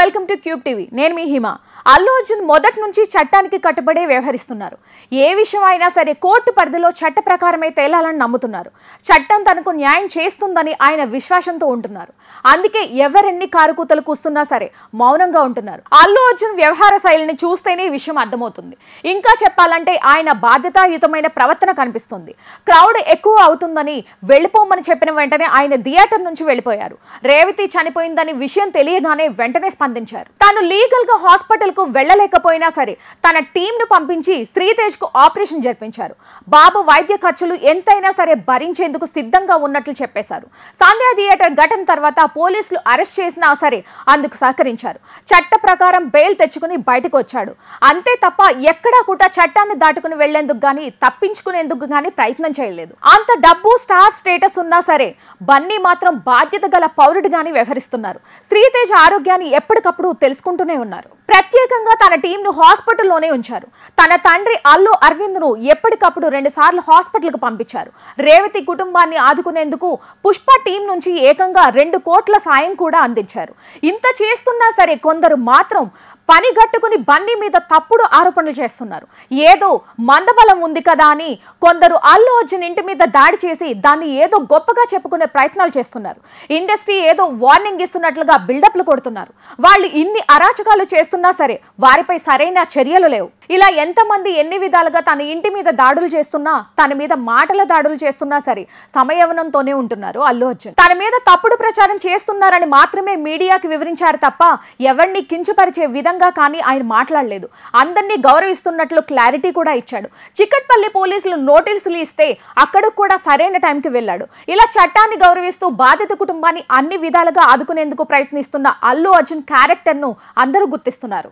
Welcome to cube TV. నేను మీ హిమ. అల్లు అర్జున్ మొదటి నుంచి చట్టానికి కట్టుబడే వ్యవహరిస్తున్నారు. ఏ విషయం అయినా సరే కోర్టు పరిధిలో చట్ట ప్రకారమే తేలాలని నమ్ముతున్నారు. చట్టం తనకు న్యాయం చేస్తుందని ఆయన విశ్వాసంతో ఉంటున్నారు. అందుకే ఎవరెన్ని కారుకూతలు కూస్తున్నా సరే మౌనంగా ఉంటున్నారు. అల్లు అర్జున్ వ్యవహార శైలిని చూస్తేనే ఈ విషయం అర్థమవుతుంది. ఇంకా చెప్పాలంటే ఆయన బాధ్యతాయుతమైన ప్రవర్తన కనిపిస్తుంది. క్రౌడ్ ఎక్కువ అవుతుందని వెళ్ళిపోమని చెప్పిన వెంటనే ఆయన థియేటర్ నుంచి వెళ్ళిపోయారు. రేవతి చనిపోయిందని విషయం తెలియగానే వెంటనే స్పందించారు. తాను లీగల్ గా హాస్పిటల్ కు వెళ్ళలేకపోయినా సరే తన టీం ను పంపించి శ్రీతేజ్ కు ఆపరేషన్ జరిపించారు. బాబు వైద్య ఖర్చులు ఎంతైనా సరే భరించేందుకు సిద్ధంగా ఉన్నట్లు చెప్పేశారు. సంధ్య థియేటర్ ఘటన తర్వాత పోలీసులు అరెస్ట్ చేసినా సరే అందుకు సహకరించారు. చట్ట ప్రకారం బెయిల్ తెచ్చుకుని బయటకు వచ్చాడు. అంతే తప్ప ఎక్కడా కూడా చట్టాన్ని దాటుకుని వెళ్లేందుకు గానీ తప్పించుకునేందుకు గానీ ప్రయత్నం చేయలేదు. అంత డబ్బు స్టార్ స్టేటస్ ఉన్నా సరే బన్నీ మాత్రం బాధ్యత గల పౌరుడిగాని వ్యవహరిస్తున్నారు. శ్రీతేజ్ ఆరోగ్యాన్ని ఎప్పటికప్పుడు తెలుసుకుంటూనే ఉన్నారు. ప్రత్యేకంగా తన టీం ను హాస్పిటల్లోనే ఉంచారు. తన తండ్రి అల్లు అరవింద్ ను ఎప్పటికప్పుడు 2 సార్లు హాస్పిటల్ కు పంపించారు. రేవతి కుటుంబాన్ని ఆదుకునేందుకు పుష్ప టీం నుంచి ఏకంగా 2 కోట్ల సాయం కూడా అందించారు. ఇంత చేస్తున్నా సరే కొందరు మాత్రం పని గట్టుకుని బన్నీ మీద తప్పుడు ఆరోపణలు చేస్తున్నారు. ఏదో మందబలం ఉంది కదా అని కొందరు అల్లు అర్జున్ ఇంటి మీద దాడి చేసి దాన్ని ఏదో గొప్పగా చెప్పుకునే ప్రయత్నాలు చేస్తున్నారు. ఇండస్ట్రీ ఏదో వార్నింగ్ ఇస్తున్నట్లుగా బిల్డప్లు కొడుతున్నారు. వాళ్ళు ఇన్ని అరాచకాలు చేస్తున్నా సరే వారిపై సరైన చర్యలు లేవు. ఇలా ఎంతమంది ఎన్ని విధాలుగా తన ఇంటి మీద దాడులు చేస్తున్నా తన మీద మాటల దాడులు చేస్తున్నా సరే సమయవనంతోనే ఉంటున్నారు అల్లు అర్జున్. తన మీద తప్పుడు ప్రచారం చేస్తున్నారని మాత్రమే మీడియాకి వివరించారు తప్ప ఎవరిని కించపరిచే విధంగా కానీ ఆయన మాట్లాడలేదు. అందరినీ గౌరవిస్తున్నట్లు క్లారిటీ కూడా ఇచ్చాడు. చిక్కట్పల్లి పోలీసులు నోటీసులు ఇస్తే అక్కడికి కూడా సరైన టైంకి వెళ్ళాడు. ఇలా చట్టాన్ని గౌరవిస్తూ బాధిత కుటుంబాన్ని అన్ని విధాలుగా ఆదుకునేందుకు ప్రయత్నిస్తున్న అల్లు అర్జున్ క్యారెక్టర్ ను అందరూ గుర్తిస్తున్నారు.